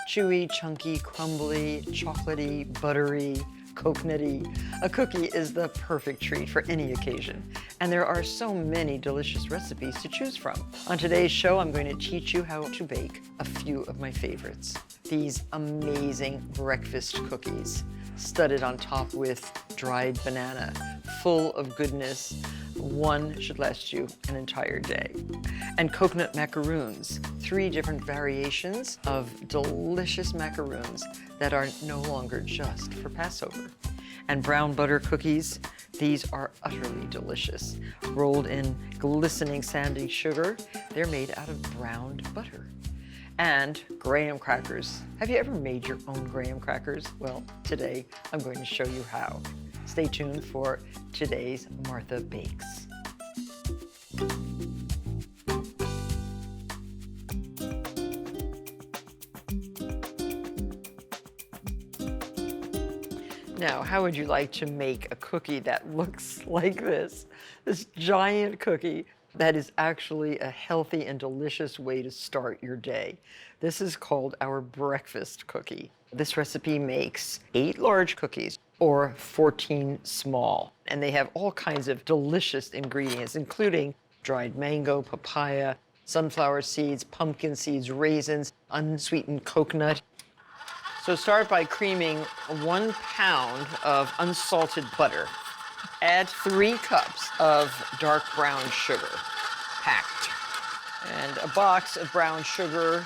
Chewy, chunky, crumbly, chocolatey, buttery, coconutty. A cookie is the perfect treat for any occasion. And there are so many delicious recipes to choose from. On today's show, I'm going to teach you how to bake a few of my favorites. These amazing breakfast cookies, studded on top with dried banana, full of goodness. One should last you an entire day. And coconut macaroons, 3 different variations of delicious macaroons that are no longer just for Passover. And brown butter cookies, these are utterly delicious. Rolled in glistening sanding sugar, they're made out of browned butter. And graham crackers. Have you ever made your own graham crackers? Well, today I'm going to show you how. Stay tuned for today's Martha Bakes. Now, how would you like to make a cookie that looks like this? This giant cookie that is actually a healthy and delicious way to start your day. This is called our breakfast cookie. This recipe makes 8 large cookies or 14 small. And they have all kinds of delicious ingredients, including dried mango, papaya, sunflower seeds, pumpkin seeds, raisins, unsweetened coconut. So start by creaming 1 pound of unsalted butter. Add 3 cups of dark brown sugar, packed. And a box of brown sugar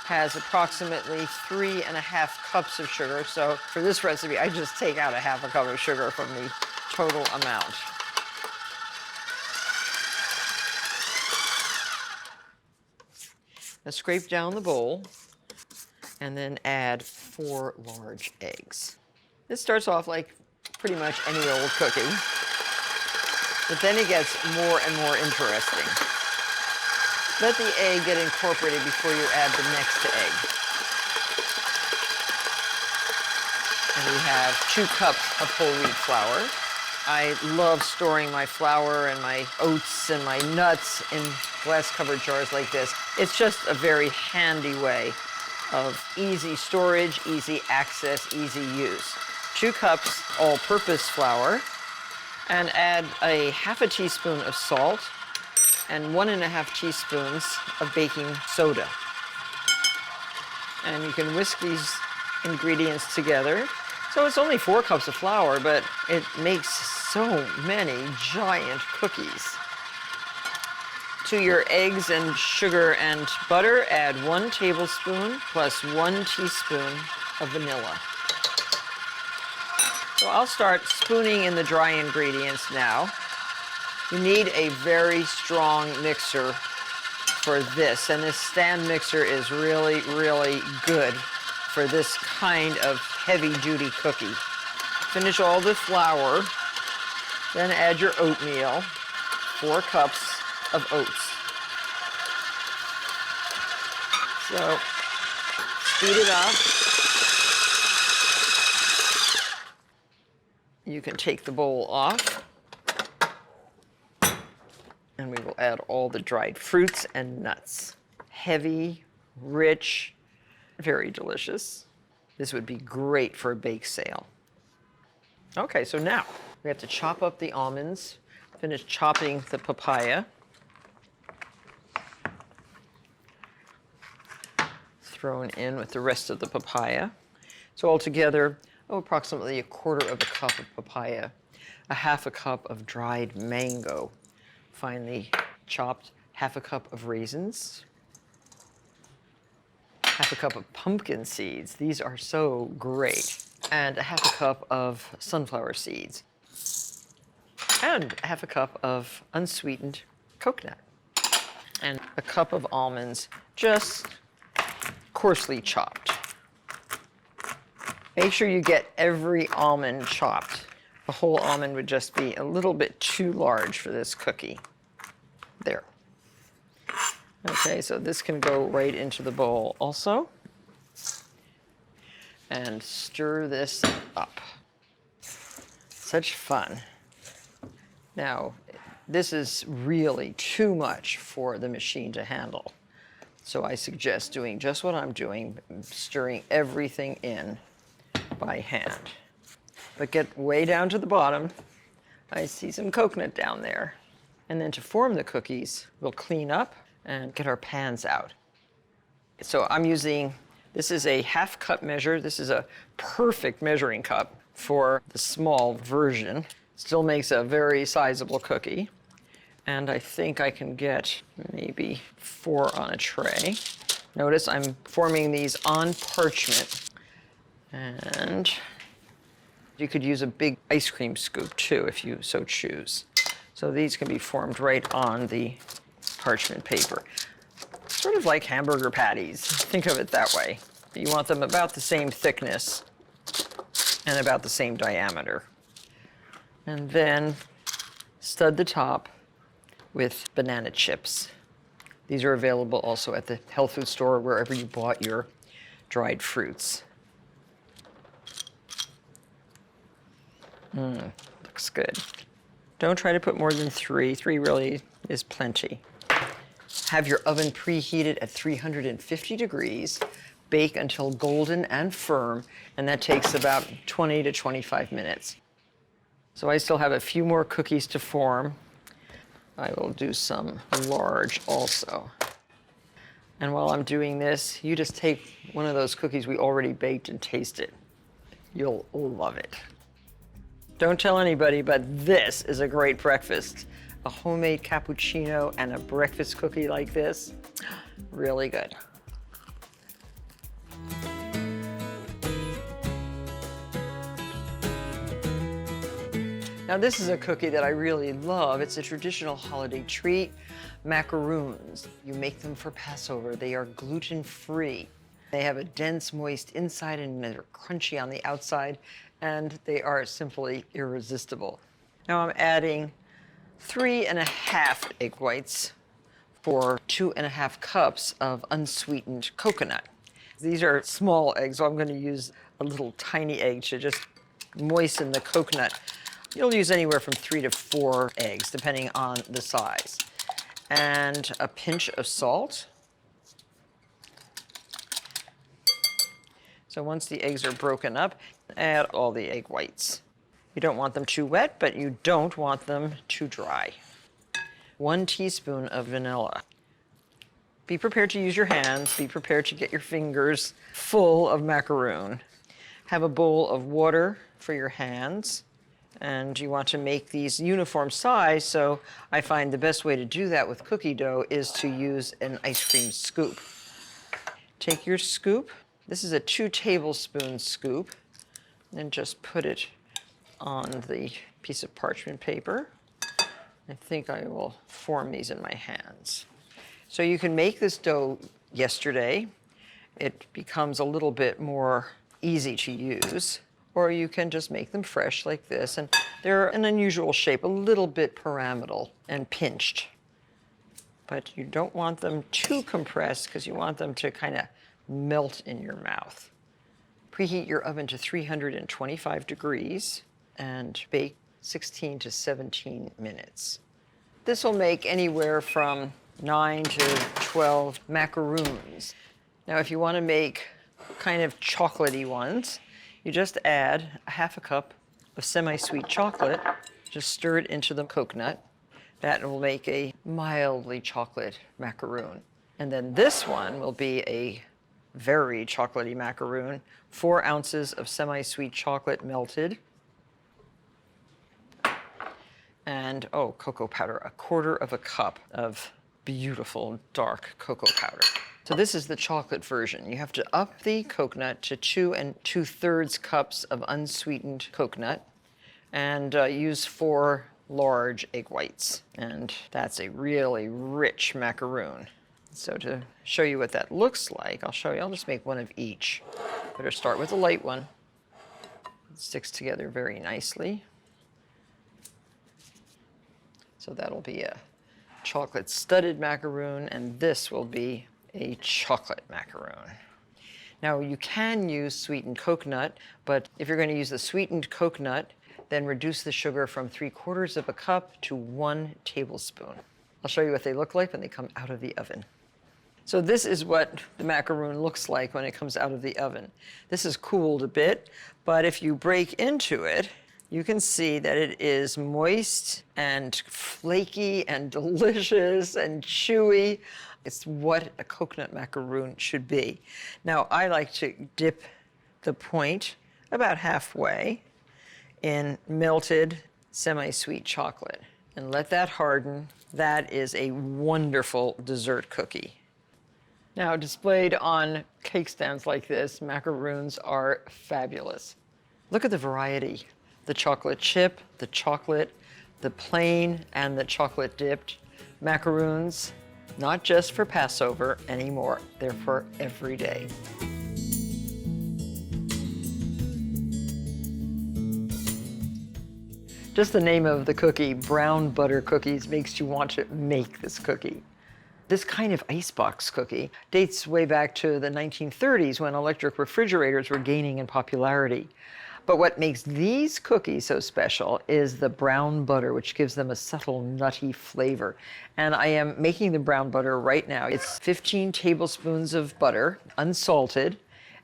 has approximately 3.5 cups of sugar. So for this recipe, I just take out 1/2 cup of sugar from the total amount. Now scrape down the bowl and then add 4 large eggs. This starts off like pretty much any old cookie, but then it gets more and more interesting. Let the egg get incorporated before you add the next egg. And we have 2 cups of whole wheat flour. I love storing my flour and my oats and my nuts in glass-covered jars like this. It's just a very handy way of easy storage, easy access, easy use. 2 cups all-purpose flour, and add 1/2 teaspoon of salt and 1.5 teaspoons of baking soda. And you can whisk these ingredients together. So it's only 4 cups of flour, but it makes so many giant cookies. To your eggs and sugar and butter, add 1 tablespoon plus 1 teaspoon of vanilla. So I'll start spooning in the dry ingredients now. You need a very strong mixer for this, and this stand mixer is really, really good for this kind of heavy-duty cookie. Finish all the flour, then add your oatmeal, 4 cups of oats. So speed it up. You can take the bowl off, and we will add all the dried fruits and nuts. Heavy, rich, very delicious. This would be great for a bake sale. Okay, so now we have to chop up the almonds, finish chopping the papaya. Thrown in with the rest of the papaya. So altogether, approximately 1/4 cup of papaya, 1/2 cup of dried mango, finely chopped, 1/2 cup of raisins, 1/2 cup of pumpkin seeds. These are so great. And 1/2 cup of sunflower seeds. And 1/2 cup of unsweetened coconut. And a cup of almonds, just coarsely chopped. Make sure you get every almond chopped. A whole almond would just be a little bit too large for this cookie. There. Okay, so this can go right into the bowl also. And stir this up. Such fun. Now, this is really too much for the machine to handle. So I suggest doing just what I'm doing, stirring everything in by hand. But get way down to the bottom. I see some coconut down there. And then to form the cookies, we'll clean up and get our pans out. So I'm using, this is a half cup measure. This is a perfect measuring cup for the small version. Still makes a very sizable cookie. And I think I can get maybe 4 on a tray. Notice I'm forming these on parchment. And you could use a big ice cream scoop too, if you so choose. So these can be formed right on the parchment paper. Sort of like hamburger patties. Think of it that way. You want them about the same thickness and about the same diameter. And then stud the top with banana chips. These are available also at the health food store, wherever you bought your dried fruits. Looks good. Don't try to put more than 3. 3 really is plenty. Have your oven preheated at 350 degrees. Bake until golden and firm, and that takes about 20 to 25 minutes. So I still have a few more cookies to form. I will do some large also. And while I'm doing this, you just take one of those cookies we already baked and taste it. You'll love it. Don't tell anybody, but this is a great breakfast. A homemade cappuccino and a breakfast cookie like this, really good. Now this is a cookie that I really love. It's a traditional holiday treat, macaroons. You make them for Passover. They are gluten-free. They have a dense, moist inside and they're crunchy on the outside, and they are simply irresistible. Now I'm adding 3½ egg whites for 2½ cups of unsweetened coconut. These are small eggs, so I'm going to use a little tiny egg to just moisten the coconut. You'll use anywhere from 3 to 4 eggs, depending on the size. And a pinch of salt. So once the eggs are broken up, add all the egg whites. You don't want them too wet, but you don't want them too dry. 1 teaspoon of vanilla. Be prepared to use your hands. Be prepared to get your fingers full of macaroon. Have a bowl of water for your hands. And you want to make these uniform size, so I find the best way to do that with cookie dough is to use an ice cream scoop. Take your scoop. This is a 2 tablespoon scoop, and just put it on the piece of parchment paper. I think I will form these in my hands. So you can make this dough yesterday. It becomes a little bit more easy to use. Or you can just make them fresh like this. And they're an unusual shape, a little bit pyramidal and pinched. But you don't want them too compressed because you want them to kind of melt in your mouth. Preheat your oven to 325 degrees and bake 16 to 17 minutes. This will make anywhere from 9 to 12 macaroons. Now, if you want to make kind of chocolatey ones, you just add ½ cup of semi-sweet chocolate, just stir it into the coconut. That will make a mildly chocolate macaroon. And then this one will be a very chocolatey macaroon, 4 ounces of semi-sweet chocolate melted. And, oh, cocoa powder, 1/4 cup of beautiful dark cocoa powder. So this is the chocolate version. You have to up the coconut to 2 2/3 cups of unsweetened coconut and use 4 large egg whites. And that's a really rich macaroon. So to show you what that looks like, I'll show you. I'll just make one of each. Better start with a light one. It sticks together very nicely. So that'll be a chocolate studded macaroon, and this will be a chocolate macaroon. Now you can use sweetened coconut, but if you're going to use the sweetened coconut, then reduce the sugar from 3/4 cup to 1 tablespoon. I'll show you what they look like when they come out of the oven. So this is what the macaroon looks like when it comes out of the oven. This is cooled a bit, but if you break into it, you can see that it is moist and flaky and delicious and chewy. It's what a coconut macaroon should be. Now, I like to dip the point about halfway in melted semi-sweet chocolate and let that harden. That is a wonderful dessert cookie. Now, displayed on cake stands like this, macaroons are fabulous. Look at the variety. The chocolate chip, the chocolate, the plain, and the chocolate dipped macaroons, not just for Passover anymore. They're for every day. Just the name of the cookie, brown butter cookies, makes you want to make this cookie. This kind of icebox cookie dates way back to the 1930s when electric refrigerators were gaining in popularity. But what makes these cookies so special is the brown butter, which gives them a subtle nutty flavor. And I am making the brown butter right now. It's 15 tablespoons of butter, unsalted,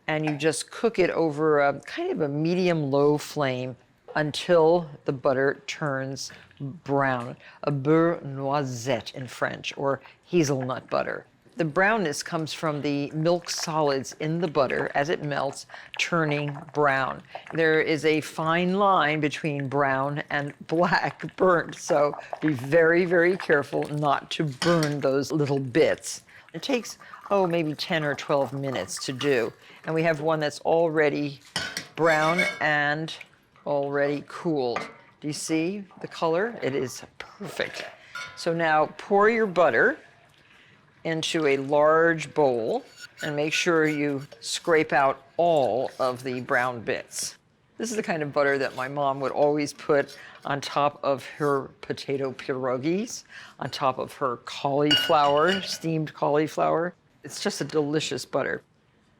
and you just cook it over a kind of a medium-low flame until the butter turns brown, a beurre noisette in French, or hazelnut butter. The brownness comes from the milk solids in the butter as it melts, turning brown. There is a fine line between brown and black burnt, so be very, very careful not to burn those little bits. It takes, maybe 10 or 12 minutes to do. And we have one that's already brown and already cooled. Do you see the color? It is perfect. So now pour your butter into a large bowl and make sure you scrape out all of the brown bits. This is the kind of butter that my mom would always put on top of her potato pierogies, on top of her cauliflower, steamed cauliflower. It's just a delicious butter.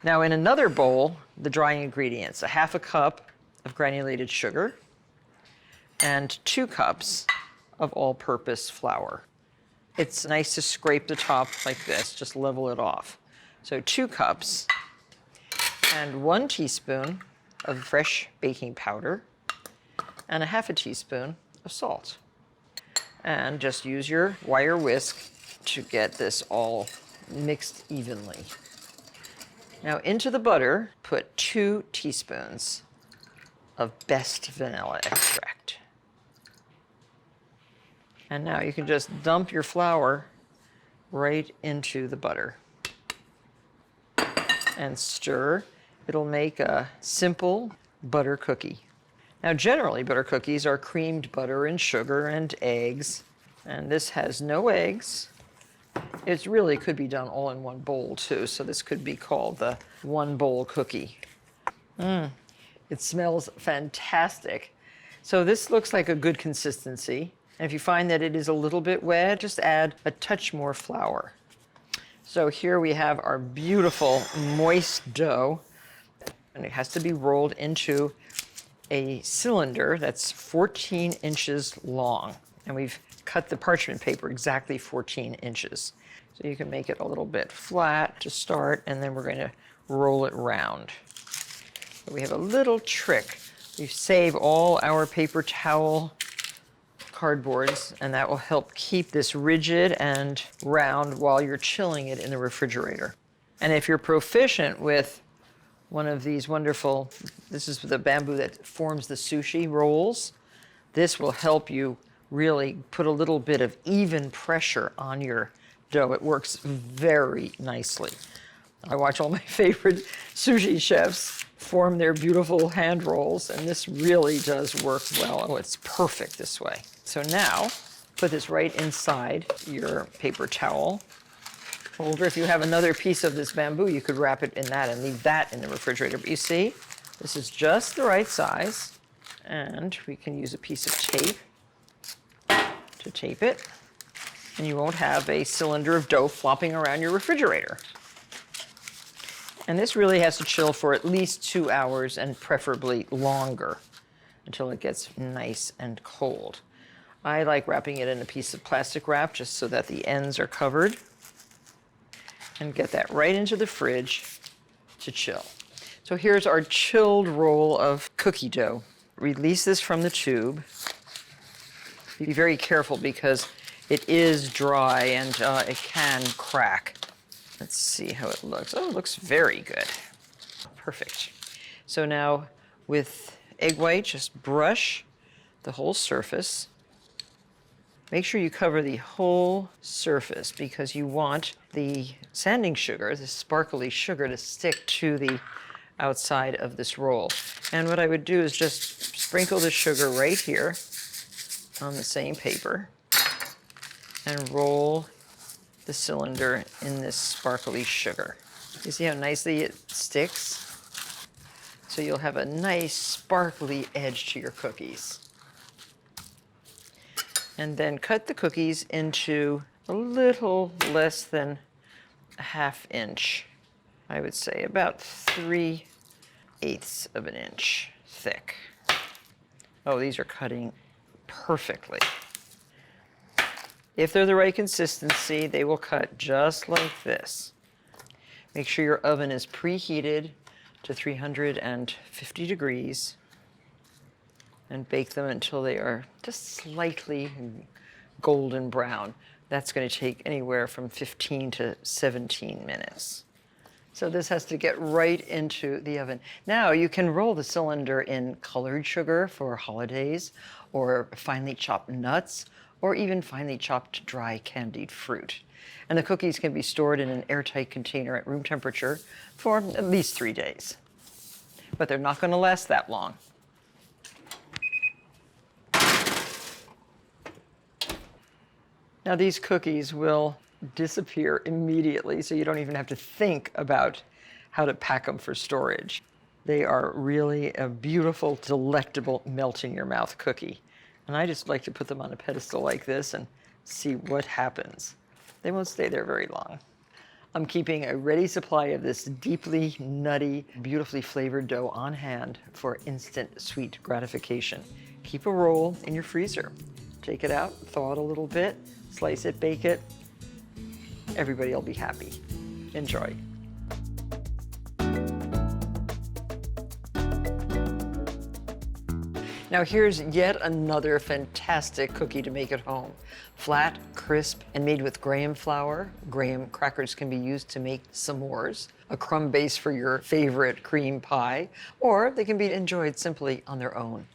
Now in another bowl, the dry ingredients, a half a cup of granulated sugar and 2 cups of all-purpose flour. It's nice to scrape the top like this, just level it off. So 2 cups and 1 teaspoon of fresh baking powder and a half a teaspoon of salt. And just use your wire whisk to get this all mixed evenly. Now into the butter, put 2 teaspoons of best vanilla extract. And now you can just dump your flour right into the butter and stir. It'll make a simple butter cookie. Now generally butter cookies are creamed butter and sugar and eggs, and this has no eggs. It really could be done all in one bowl too, so this could be called the one bowl cookie. It smells fantastic. So this looks like a good consistency. And if you find that it is a little bit wet, just add a touch more flour. So here we have our beautiful moist dough, and it has to be rolled into a cylinder that's 14 inches long. And we've cut the parchment paper exactly 14 inches. So you can make it a little bit flat to start, and then we're going to roll it round. So we have a little trick. We save all our paper towel cardboards, and that will help keep this rigid and round while you're chilling it in the refrigerator. And if you're proficient with one of these wonderful, this is the bamboo that forms the sushi rolls, this will help you really put a little bit of even pressure on your dough. It works very nicely. I watch all my favorite sushi chefs form their beautiful hand rolls, and this really does work well. Oh, it's perfect this way. So now, put this right inside your paper towel holder. If you have another piece of this bamboo, you could wrap it in that and leave that in the refrigerator. But you see, this is just the right size, and we can use a piece of tape to tape it, and you won't have a cylinder of dough flopping around your refrigerator. And this really has to chill for at least 2 hours and preferably longer until it gets nice and cold. I like wrapping it in a piece of plastic wrap just so that the ends are covered. and get that right into the fridge to chill. So here's our chilled roll of cookie dough. Release this from the tube. Be very careful because it is dry and it can crack. Let's see how it looks. Oh, it looks very good. Perfect. So now with egg white, just brush the whole surface. Make sure you cover the whole surface because you want the sanding sugar, the sparkly sugar, to stick to the outside of this roll. And what I would do is just sprinkle the sugar right here on the same paper and roll the cylinder in this sparkly sugar. You see how nicely it sticks? So you'll have a nice sparkly edge to your cookies. And then cut the cookies into a little less than a ½ inch. I would say about 3/8 of an inch thick. Oh, these are cutting perfectly. If they're the right consistency, they will cut just like this. Make sure your oven is preheated to 350 degrees and bake them until they are just slightly golden brown. That's going to take anywhere from 15 to 17 minutes. So this has to get right into the oven. Now you can roll the cylinder in colored sugar for holidays, or finely chopped nuts, or even finely chopped dry candied fruit. And the cookies can be stored in an airtight container at room temperature for at least 3 days. But they're not going to last that long. Now these cookies will disappear immediately, so you don't even have to think about how to pack them for storage. They are really a beautiful, delectable, melt-in-your-mouth cookie. And I just like to put them on a pedestal like this and see what happens. They won't stay there very long. I'm keeping a ready supply of this deeply nutty, beautifully flavored dough on hand for instant sweet gratification. Keep a roll in your freezer. Take it out, thaw it a little bit, slice it, bake it. Everybody will be happy. Enjoy. Now here's yet another fantastic cookie to make at home. Flat, crisp, and made with graham flour. Graham crackers can be used to make s'mores, a crumb base for your favorite cream pie, or they can be enjoyed simply on their own.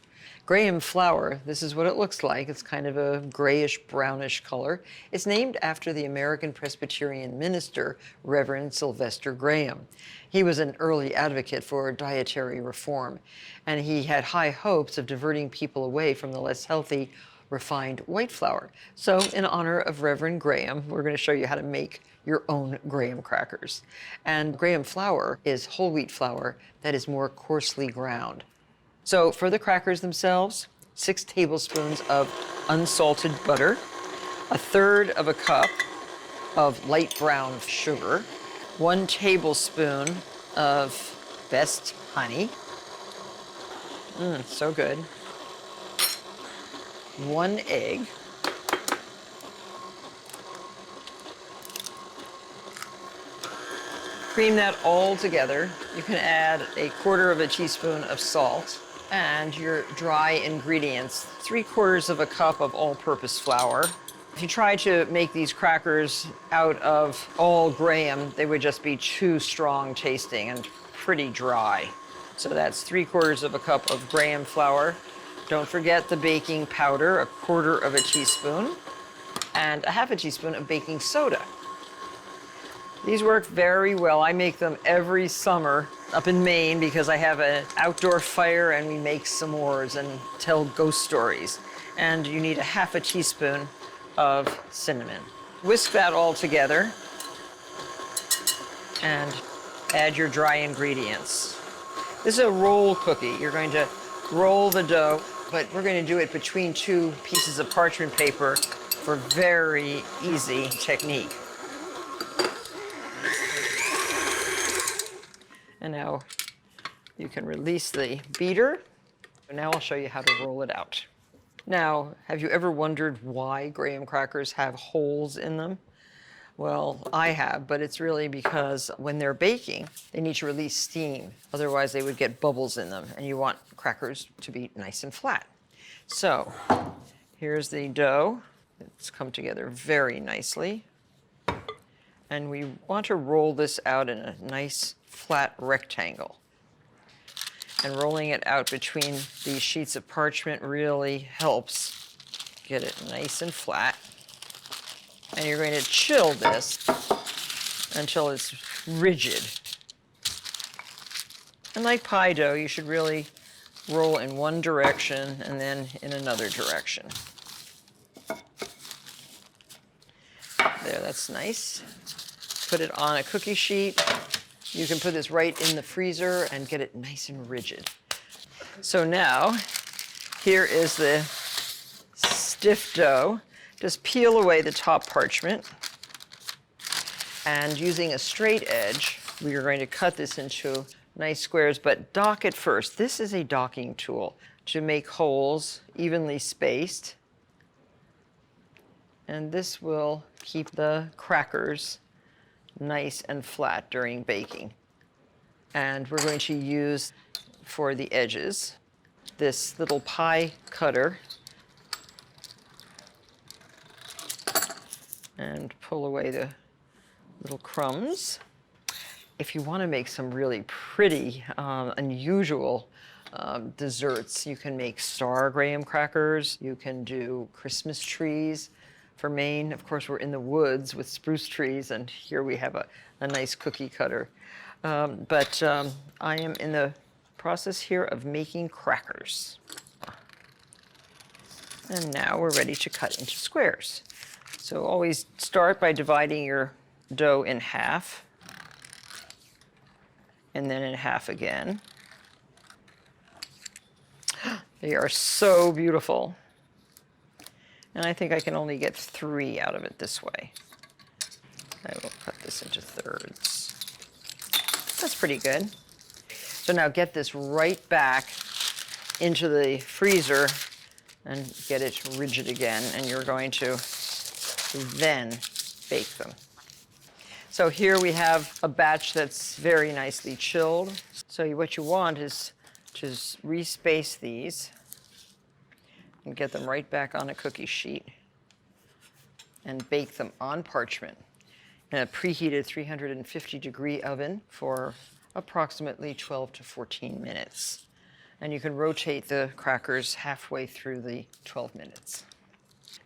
Graham flour, this is what it looks like. It's kind of a grayish brownish color. It's named after the American Presbyterian minister, Reverend Sylvester Graham. He was an early advocate for dietary reform, and he had high hopes of diverting people away from the less healthy, refined white flour. So in honor of Reverend Graham, we're going to show you how to make your own graham crackers. And graham flour is whole wheat flour that is more coarsely ground. So for the crackers themselves, 6 tablespoons of unsalted butter, 1/3 cup of light brown sugar, 1 tablespoon of best honey. So good. 1 egg. Cream that all together. You can add 1/4 teaspoon of salt. And your dry ingredients, 3/4 cup of all-purpose flour. If you try to make these crackers out of all graham, they would just be too strong tasting and pretty dry. So that's 3/4 cup of graham flour. Don't forget the baking powder, 1/4 teaspoon, and 1/2 teaspoon of baking soda. These work very well. I make them every summer up in Maine because I have an outdoor fire and we make s'mores and tell ghost stories. And you need 1/2 teaspoon of cinnamon. Whisk that all together and add your dry ingredients. This is a roll cookie. You're going to roll the dough, but we're going to do it between 2 pieces of parchment paper for very easy technique. And now you can release the beater. Now I'll show you how to roll it out. Now, have you ever wondered why graham crackers have holes in them? Well, I have, but it's really because when they're baking, they need to release steam. Otherwise, they would get bubbles in them, and you want crackers to be nice and flat. So here's the dough. It's come together very nicely. And we want to roll this out in a nice flat rectangle. And rolling it out between these sheets of parchment really helps get it nice and flat. And you're going to chill this until it's rigid. And like pie dough, you should really roll in one direction and then in another direction. There, that's nice. Put it on a cookie sheet. You can put this right in the freezer and get it nice and rigid. So now, here is the stiff dough. Just peel away the top parchment. And using a straight edge, we are going to cut this into nice squares, but dock it first. This is a docking tool to make holes evenly spaced. And this will keep the crackers nice and flat during baking. And we're going to use, for the edges, this little pie cutter and pull away the little crumbs. If you want to make some really pretty, unusual desserts, you can make star graham crackers, you can do Christmas trees. For Maine, of course, we're in the woods with spruce trees, and here we have a nice cookie cutter. But I am in the process here of making crackers. And now we're ready to cut into squares. So always start by dividing your dough in half, and then in half again. They are so beautiful. And I think I can only get 3 out of it this way. I will cut this into thirds. That's pretty good. So now get this right back into the freezer and get it rigid again, and you're going to then bake them. So here we have a batch that's very nicely chilled. So what you want is to respace these and get them right back on a cookie sheet and bake them on parchment in a preheated 350-degree oven for approximately 12 to 14 minutes. And you can rotate the crackers halfway through the 12 minutes.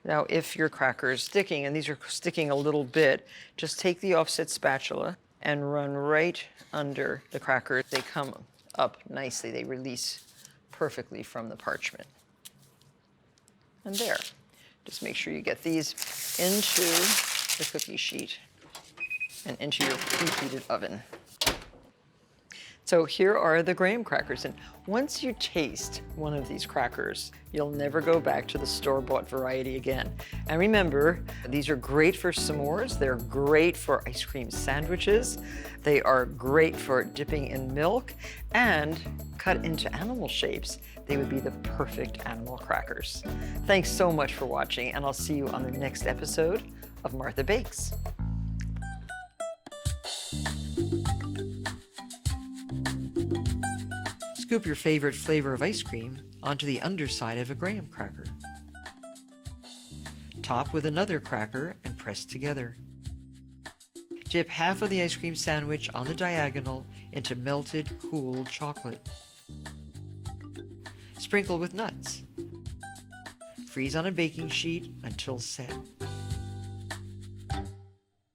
Now, if your cracker is sticking, and these are sticking a little bit, just take the offset spatula and run right under the cracker. They come up nicely. They release perfectly from the parchment. And there. Just make sure you get these into the cookie sheet and into your preheated oven. So here are the graham crackers, and once you taste one of these crackers, you'll never go back to the store-bought variety again. And remember, these are great for s'mores, they're great for ice cream sandwiches, they are great for dipping in milk, and cut into animal shapes, they would be the perfect animal crackers. Thanks so much for watching, and I'll see you on the next episode of Martha Bakes. Scoop your favorite flavor of ice cream onto the underside of a graham cracker. Top with another cracker and press together. Dip half of the ice cream sandwich on the diagonal into melted, cool chocolate. Sprinkle with nuts. Freeze on a baking sheet until set.